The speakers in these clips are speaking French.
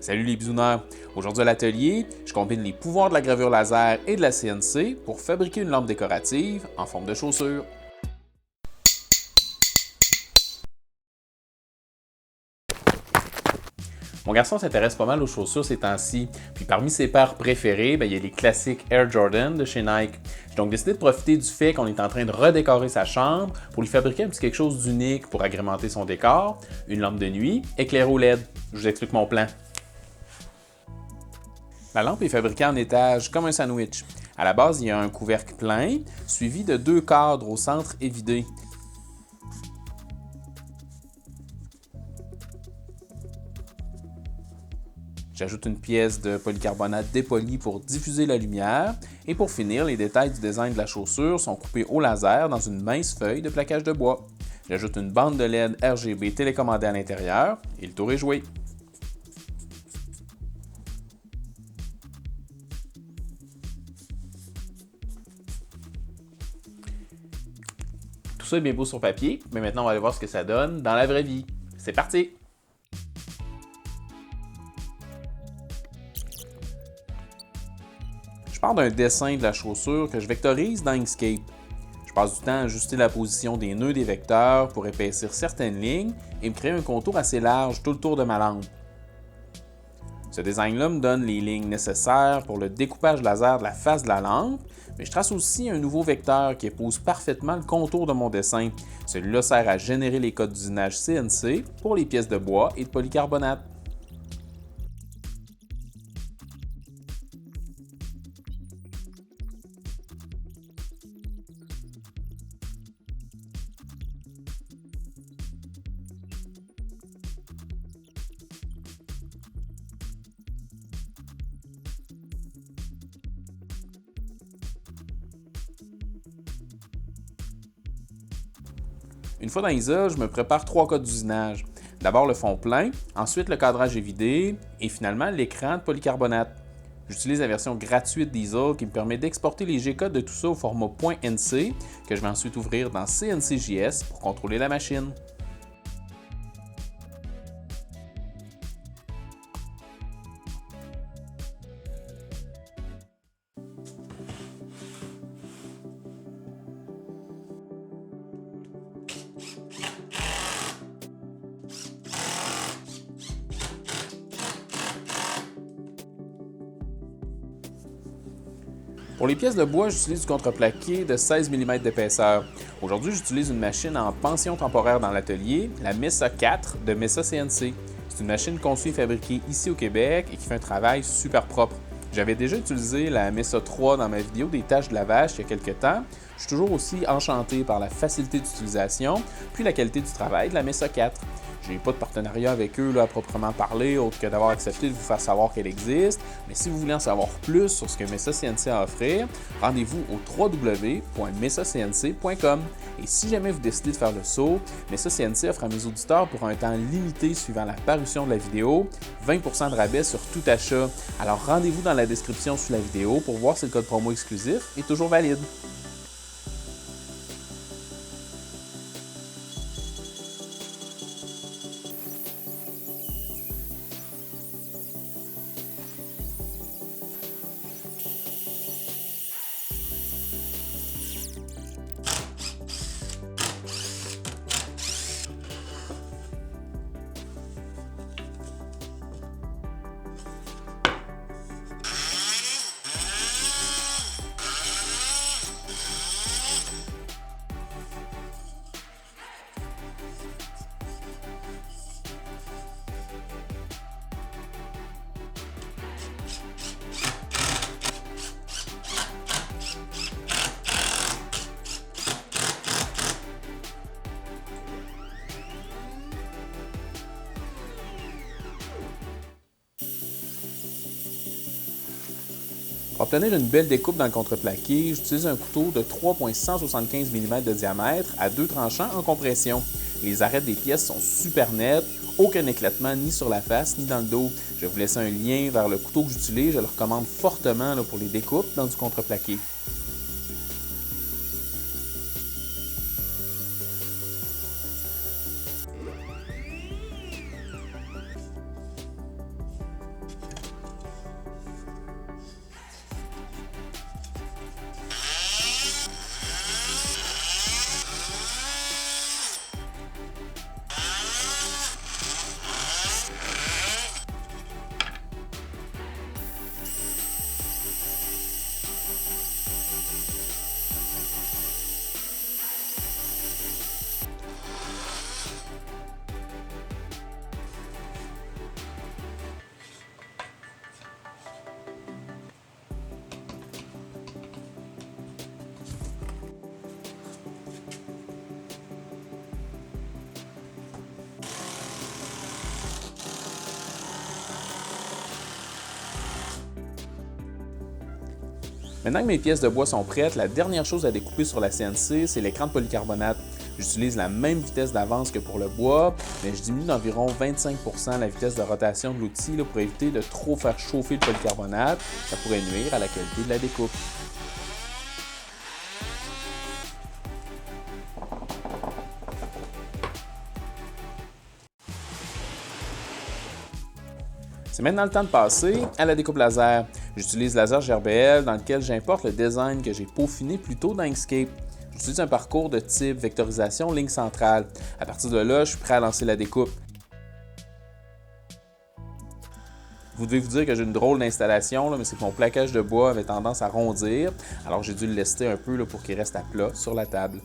Salut les bisouneurs! Aujourd'hui à l'atelier, je combine les pouvoirs de la gravure laser et de la CNC pour fabriquer une lampe décorative en forme de chaussure. Mon garçon s'intéresse pas mal aux chaussures ces temps-ci, puis parmi ses paires préférées, il y a les classiques Air Jordan de chez Nike. J'ai donc décidé de profiter du fait qu'on est en train de redécorer sa chambre pour lui fabriquer un petit quelque chose d'unique pour agrémenter son décor, une lampe de nuit éclairée au LED. Je vous explique mon plan. La lampe est fabriquée en étage comme un sandwich. À la base, il y a un couvercle plein, suivi de deux cadres au centre évidés. J'ajoute une pièce de polycarbonate dépoli pour diffuser la lumière. Et pour finir, les détails du design de la chaussure sont coupés au laser dans une mince feuille de plaquage de bois. J'ajoute une bande de LED RGB télécommandée à l'intérieur et le tour est joué. Tout ça est bien beau sur papier, mais maintenant on va aller voir ce que ça donne dans la vraie vie. C'est parti! Je pars d'un dessin de la chaussure que je vectorise dans Inkscape. Je passe du temps à ajuster la position des nœuds des vecteurs pour épaissir certaines lignes et me créer un contour assez large tout le tour de ma lampe. Ce design-là me donne les lignes nécessaires pour le découpage laser de la face de la lampe, mais je trace aussi un nouveau vecteur qui épouse parfaitement le contour de mon dessin. Celui-là sert à générer les codes d'usinage CNC pour les pièces de bois et de polycarbonate. Une fois dans ISA, je me prépare trois codes d'usinage. D'abord le fond plein, ensuite le cadrage évidé et finalement l'écran de polycarbonate. J'utilise la version gratuite d'Easel qui me permet d'exporter les G-codes de tout ça au format .nc que je vais ensuite ouvrir dans CNCJS pour contrôler la machine. Pour les pièces de bois, j'utilise du contreplaqué de 16 mm d'épaisseur. Aujourd'hui, j'utilise une machine en pension temporaire dans l'atelier, la Mesa 4 de Mesa CNC. C'est une machine conçue et fabriquée ici au Québec et qui fait un travail super propre. J'avais déjà utilisé la Mesa 3 dans ma vidéo des tâches de lavage il y a quelques temps. Je suis toujours aussi enchanté par la facilité d'utilisation puis la qualité du travail de la Mesa 4. Je n'ai pas de partenariat avec eux à proprement parler, autre que d'avoir accepté de vous faire savoir qu'elle existe. Mais si vous voulez en savoir plus sur ce que Mesa CNC a à offrir, rendez-vous au www.mesacnc.com. Et si jamais vous décidez de faire le saut, Mesa CNC offre à mes auditeurs pour un temps limité suivant la parution de la vidéo 20% de rabais sur tout achat. Alors rendez-vous dans la description sous la vidéo pour voir si le code promo exclusif est toujours valide. Pour obtenir une belle découpe dans le contreplaqué, j'utilise un couteau de 3,175 mm de diamètre à deux tranchants en compression. Les arêtes des pièces sont super nettes, aucun éclatement ni sur la face ni dans le dos. Je vais vous laisser un lien vers le couteau que j'utilise, je le recommande fortement pour les découpes dans du contreplaqué. Maintenant que mes pièces de bois sont prêtes, la dernière chose à découper sur la CNC, c'est l'écran de polycarbonate. J'utilise la même vitesse d'avance que pour le bois, mais je diminue d'environ 25 % la vitesse de rotation de l'outil pour éviter de trop faire chauffer le polycarbonate. Ça pourrait nuire à la qualité de la découpe. C'est maintenant le temps de passer à la découpe laser. J'utilise Laser GRBL dans lequel j'importe le design que j'ai peaufiné plus tôt dans Inkscape. J'utilise un parcours de type vectorisation ligne centrale. À partir de là, je suis prêt à lancer la découpe. Vous devez vous dire que j'ai une drôle d'installation, mais c'est que mon plaquage de bois avait tendance à rondir, alors j'ai dû le lester un peu pour qu'il reste à plat sur la table.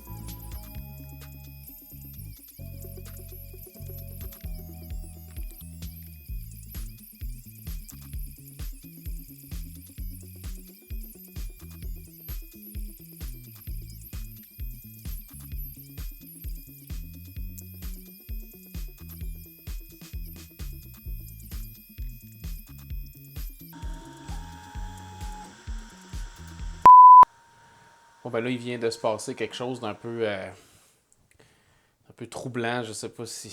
Bon, ben là, il vient de se passer quelque chose d'un peu, un peu troublant. Je sais pas si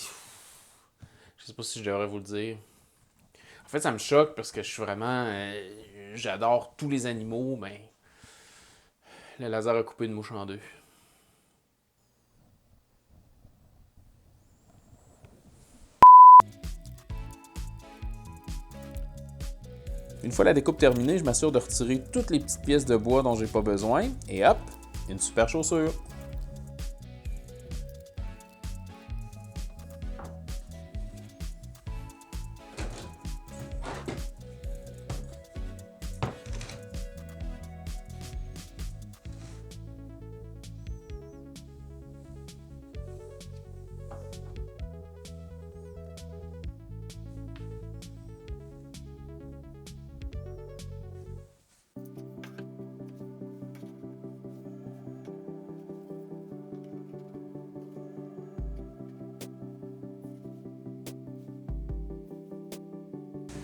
je devrais vous le dire. En fait, ça me choque parce que je suis vraiment, j'adore tous les animaux, mais le laser a coupé une mouche en deux. Une fois la découpe terminée, je m'assure de retirer toutes les petites pièces de bois dont j'ai pas besoin et hop, une super chaussure.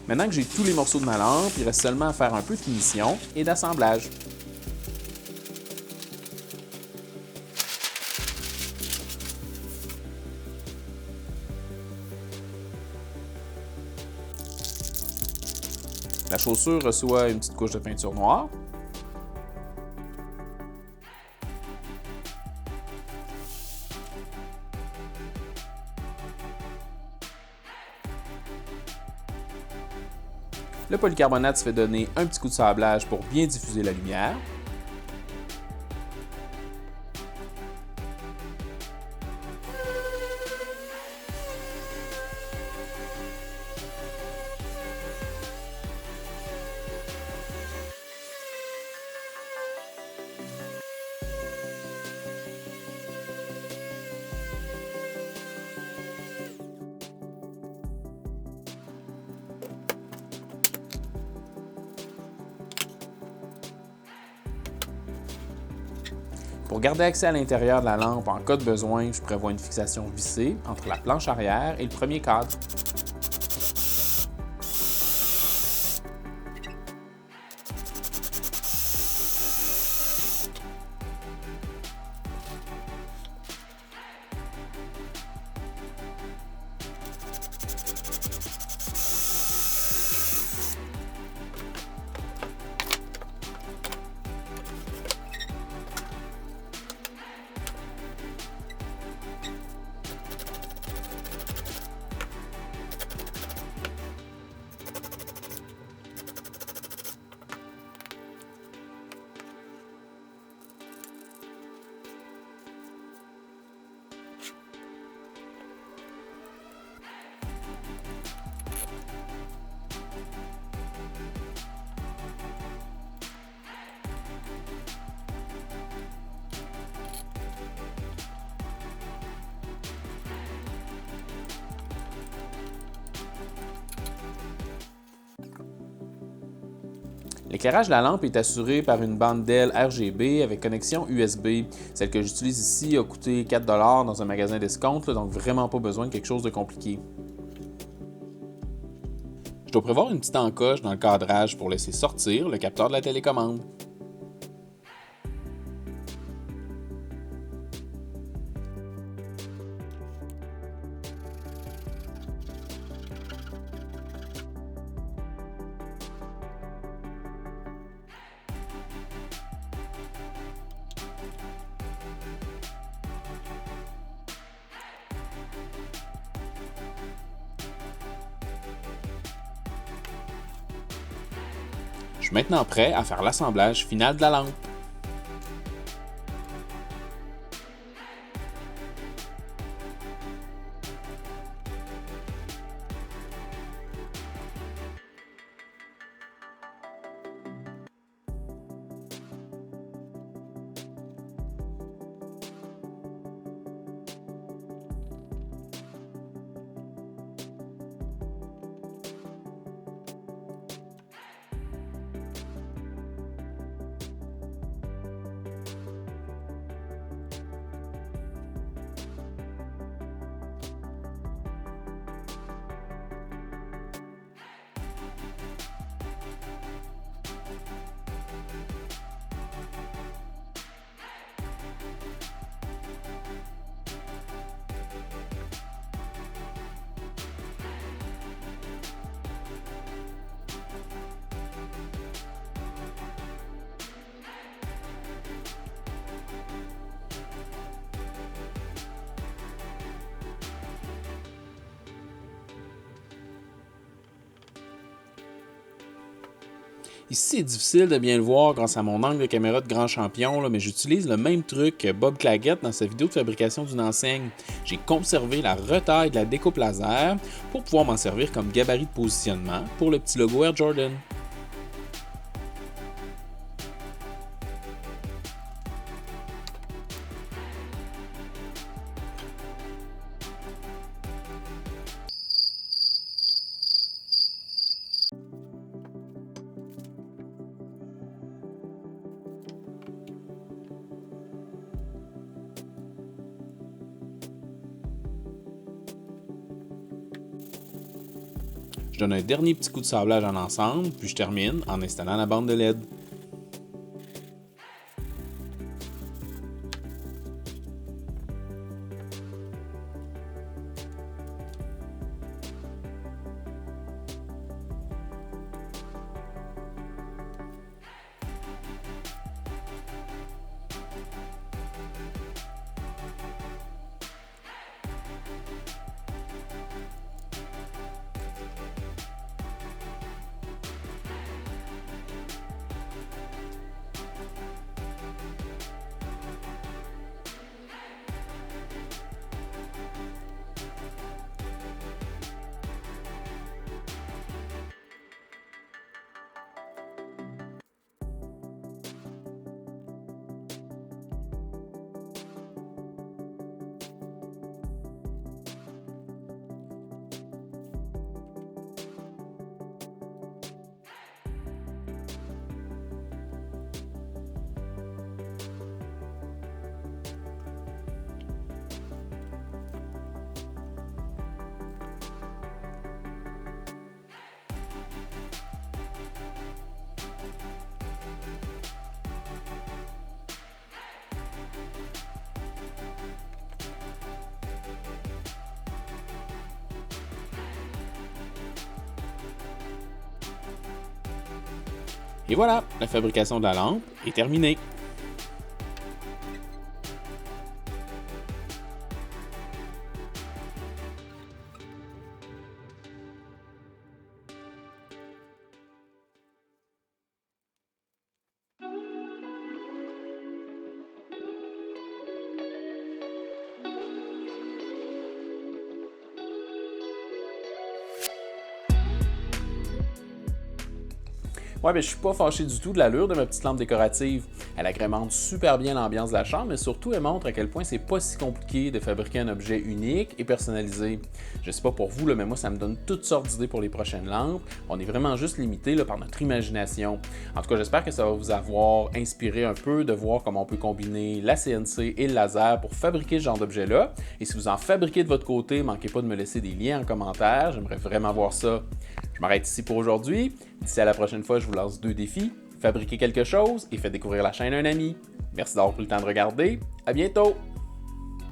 Maintenant que j'ai tous les morceaux de ma lampe, il reste seulement à faire un peu de finition et d'assemblage. La chaussure reçoit une petite couche de peinture noire. Le polycarbonate se fait donner un petit coup de sablage pour bien diffuser la lumière. Pour garder accès à l'intérieur de la lampe en cas de besoin, je prévois une fixation vissée entre la planche arrière et le premier cadre. L'éclairage de la lampe est assuré par une bande d'aile RGB avec connexion USB. Celle que j'utilise ici a coûté 4 $ dans un magasin d'escompte, donc vraiment pas besoin de quelque chose de compliqué. Je dois prévoir une petite encoche dans le cadrage pour laisser sortir le capteur de la télécommande. suis maintenant prêt à faire l'assemblage final de la lampe. Ici, c'est difficile de bien le voir grâce à mon angle de caméra de grand champion, là, mais j'utilise le même truc que Bob Claggett dans sa vidéo de fabrication d'une enseigne. J'ai conservé la retaille de la découpe laser pour pouvoir m'en servir comme gabarit de positionnement pour le petit logo Air Jordan. Je donne un dernier petit coup de sablage en ensemble, puis je termine en installant la bande de LED. Et voilà, la fabrication de la lampe est terminée. Ouais, ben je suis pas fâché du tout de l'allure de ma petite lampe décorative. Elle agrémente super bien l'ambiance de la chambre, mais surtout elle montre à quel point c'est pas si compliqué de fabriquer un objet unique et personnalisé. Je sais pas pour vous, là, mais moi ça me donne toutes sortes d'idées pour les prochaines lampes. On est vraiment juste limité là, par notre imagination. En tout cas, j'espère que ça va vous avoir inspiré un peu de voir comment on peut combiner la CNC et le laser pour fabriquer ce genre d'objet-là. Et si vous en fabriquez de votre côté, manquez pas de me laisser des liens en commentaire. J'aimerais vraiment voir ça. Je m'arrête ici pour aujourd'hui. D'ici à la prochaine fois, je vous lance 2 défis. Fabriquez quelque chose et faites découvrir la chaîne à un ami. Merci d'avoir pris le temps de regarder. À bientôt!